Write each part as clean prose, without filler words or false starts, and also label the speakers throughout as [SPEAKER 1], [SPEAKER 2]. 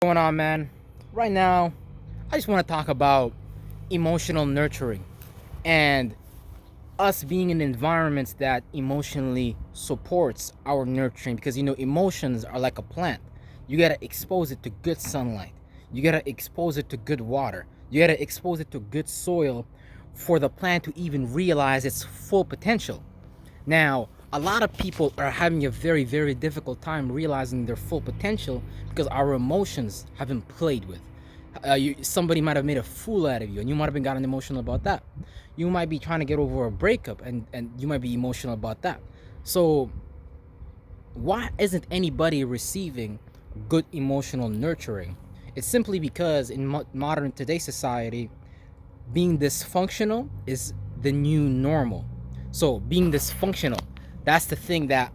[SPEAKER 1] Going on, man? Right now, I just want to talk about emotional nurturing and us being in environments that emotionally supports our nurturing because emotions are like a plant. You got to expose it to good sunlight. You got to expose it to good water. You got to expose it to good soil for the plant to even realize its full potential. Now, a lot of people are having a very, very difficult time realizing their full potential because our emotions have been played with. Somebody might have made a fool out of you, and you might have been gotten emotional about that. You might be trying to get over a breakup, and you might be emotional about that. So, why isn't anybody receiving good emotional nurturing? It's simply because in modern today's society, being dysfunctional is the new normal. So being dysfunctional, that's the thing that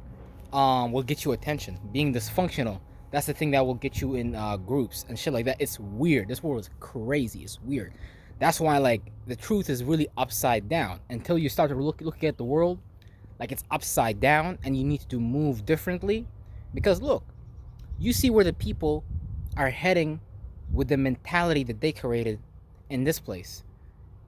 [SPEAKER 1] will get you attention. Being dysfunctional, that's the thing that will get you in groups and shit like that. It's weird. This world is crazy. It's weird. That's why like the truth is really upside down. Until you start to look at the world like it's upside down and you need to move differently. Because look, you see where the people are heading with the mentality that they created in this place.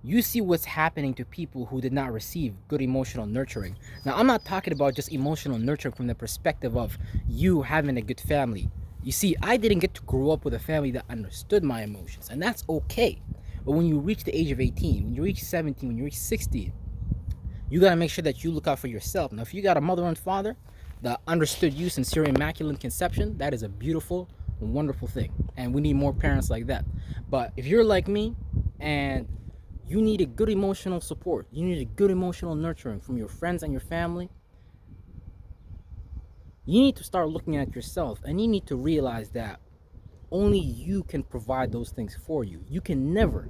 [SPEAKER 1] You see what's happening to people who did not receive good emotional nurturing. Now, I'm not talking about just emotional nurturing from the perspective of you having a good family. You see, I didn't get to grow up with a family that understood my emotions, and that's okay. But when you reach the age of 18, when you reach 17, when you reach 16, you gotta make sure that you look out for yourself. Now, if you got a mother and father that understood you since your immaculate conception, that is a beautiful, wonderful thing. And we need more parents like that. But if you're like me and you need a good emotional support, you need a good emotional nurturing from your friends and your family, you need to start looking at yourself and you need to realize that only you can provide those things for you. You can never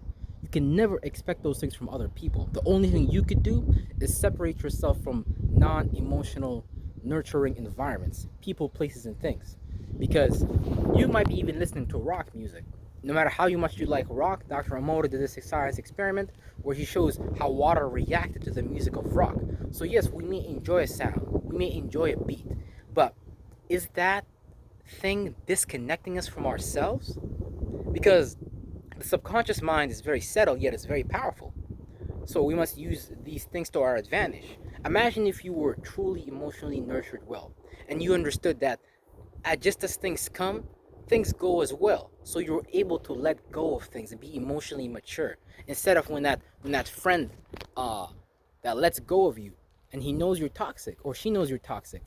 [SPEAKER 1] expect those things from other people. The only thing you could do is separate yourself from non-emotional nurturing environments, people, places, and things. Because you might be even listening to rock music. No matter how much you like rock, Dr. Emoto did this science experiment where he shows how water reacted to the music of rock. So yes, we may enjoy a sound, we may enjoy a beat, but is that thing disconnecting us from ourselves? Because the subconscious mind is very subtle, yet it's very powerful. So we must use these things to our advantage. Imagine if you were truly emotionally nurtured well, and you understood that just as things come, things go as well. So you're able to let go of things and be emotionally mature. Instead of when that friend uh that lets go of you and he knows you're toxic or she knows you're toxic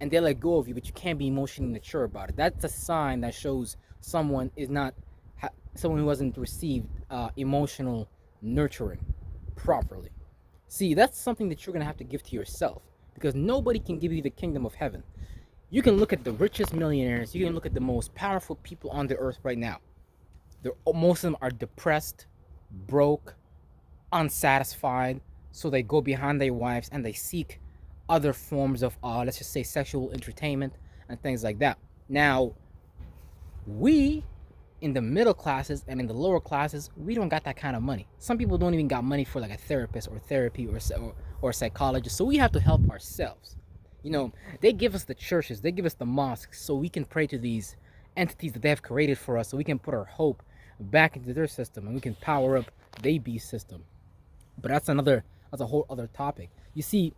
[SPEAKER 1] and they let go of you, but you can't be emotionally mature about it. That's a sign that shows someone is not someone who hasn't received emotional nurturing properly. See, that's something that you're gonna have to give to yourself because nobody can give you the kingdom of heaven. You can look at the richest millionaires. You can look at the most powerful people on the earth right now. Most of them are depressed, broke, unsatisfied, so they go behind their wives and they seek other forms of let's just say sexual entertainment and things like that. Now, we in the middle classes and in the lower classes, we don't got that kind of money. Some people don't even got money for like a therapist or therapy or a psychologist. So we have to help ourselves. They give us the churches, they give us the mosques so we can pray to these entities that they have created for us so we can put our hope back into their system and we can power up their beast system. But that's a whole other topic. You see,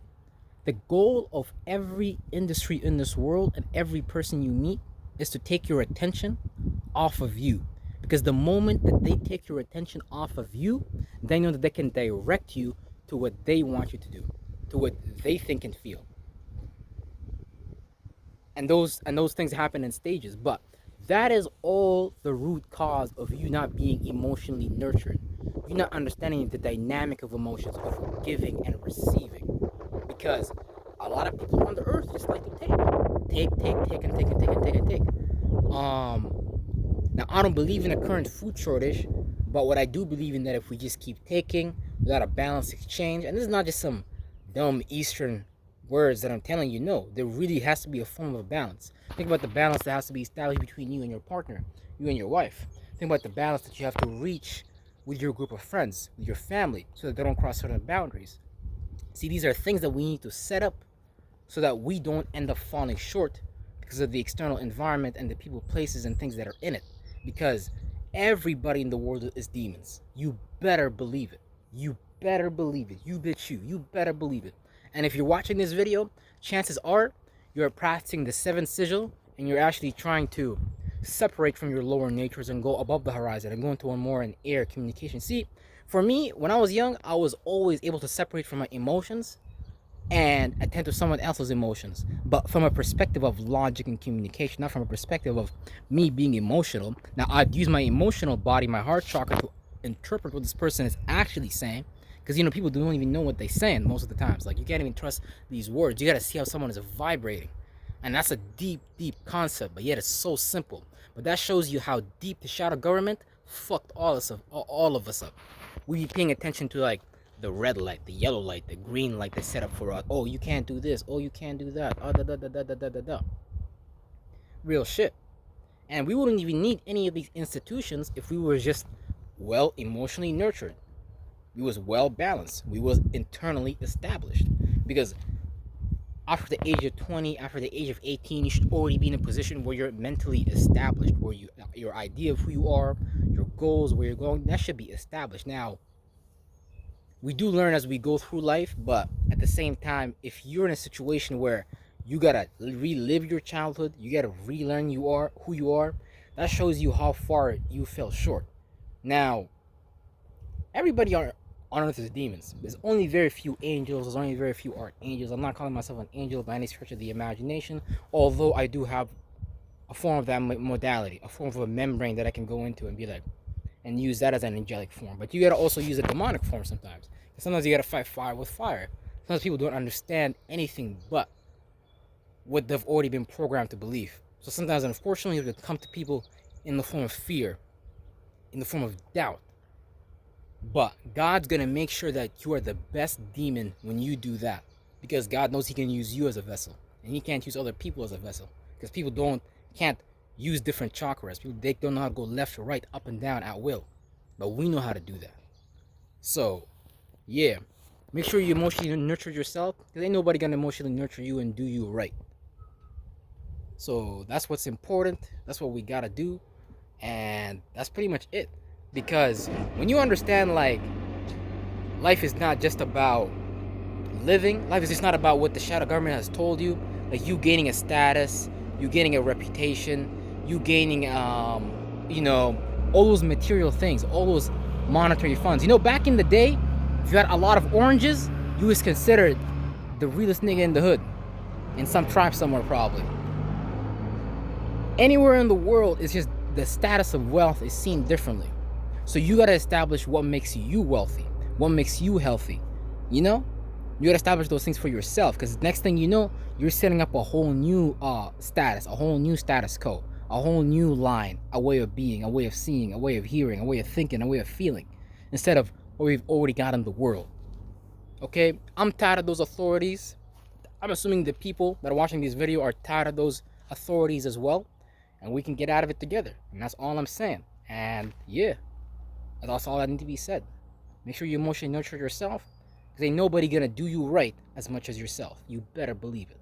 [SPEAKER 1] the goal of every industry in this world and every person you meet is to take your attention off of you. Because the moment that they take your attention off of you, they know that they can direct you to what they want you to do, to what they think and feel. And those things happen in stages, but that is all the root cause of you not being emotionally nurtured. You're not understanding the dynamic of emotions of giving and receiving, because a lot of people on the earth just like to take and take and take and take and take. Now I don't believe in a current food shortage, but what I do believe in that if we just keep taking without a balanced exchange, and this is not just some dumb Eastern words that I'm telling you, no, there really has to be a form of balance. Think about the balance that has to be established between you and your partner, you and your wife. Think about the balance that you have to reach with your group of friends, with your family, so that they don't cross certain boundaries. See, these are things that we need to set up so that we don't end up falling short because of the external environment and the people, places, and things that are in it. because everybody in the world is demons. You better believe it. You better believe it. You bitch you. You better believe it. And if you're watching this video, chances are you're practicing the seventh sigil and you're actually trying to separate from your lower natures and go above the horizon and go into a more an air communication. See, for me, when I was young, I was always able to separate from my emotions and attend to someone else's emotions, but from a perspective of logic and communication, not from a perspective of me being emotional. Now, I'd use my emotional body, my heart chakra, to interpret what this person is actually saying, because people don't even know what they're saying most of the times. Like, you can't even trust these words. You gotta see how someone is vibrating, and that's a deep, deep concept, but yet it's so simple. But that shows you how deep the shadow government fucked all of us up. We be paying attention to like the red light, the yellow light, the green light they set up for us. Oh, you can't do this. Oh, you can't do that. Oh, da da da da da da da da. Real shit. And we wouldn't even need any of these institutions if we were just well emotionally nurtured. We was well balanced. We was internally established. Because after the age of 20, after the age of 18, you should already be in a position where you're mentally established, where your idea of who you are, your goals, where you're going, that should be established. Now, we do learn as we go through life, but at the same time, if you're in a situation where you gotta relive your childhood, you gotta relearn who you are, that shows you how far you fell short. Now, everybody on earth is demons. There's only very few angels, there's only very few archangels. I'm not calling myself an angel by any stretch of the imagination, although I do have a form of that modality, a form of a membrane that I can go into and be like, and use that as an angelic form. But you gotta also use a demonic form sometimes. Sometimes you gotta fight fire with fire. Sometimes people don't understand anything but what they've already been programmed to believe. So sometimes, unfortunately, you have to come to people in the form of fear, in the form of doubt. But God's gonna make sure that you are the best demon when you do that, because God knows He can use you as a vessel, and He can't use other people as a vessel, because people can't use different chakras. People, they don't know how to go left or right, up and down at will, but we know how to do that. So yeah, make sure you emotionally nurture yourself, because ain't nobody gonna emotionally nurture you and do you right. So that's what's important. That's what we gotta do, and that's pretty much it. Because when you understand, like, life is not just about living, life is just not about what the shadow government has told you, like you gaining a status, you gaining a reputation, you gaining all those material things, all those monetary funds. Back in the day, if you had a lot of oranges, you was considered the realest nigga in the hood, in some tribe somewhere probably. Anywhere in the world, it's just the status of wealth is seen differently. So you gotta establish what makes you wealthy, what makes you healthy. You gotta establish those things for yourself, because next thing you know, you're setting up a whole new status, a whole new status quo, a whole new line, a way of being, a way of seeing, a way of hearing, a way of thinking, a way of feeling, instead of what we've already got in the world. Okay, I'm tired of those authorities. I'm assuming the people that are watching this video are tired of those authorities as well, and we can get out of it together. And that's all I'm saying. And yeah, that's all that need to be said. Make sure you emotionally nurture yourself, because ain't nobody gonna do you right as much as yourself. You better believe it.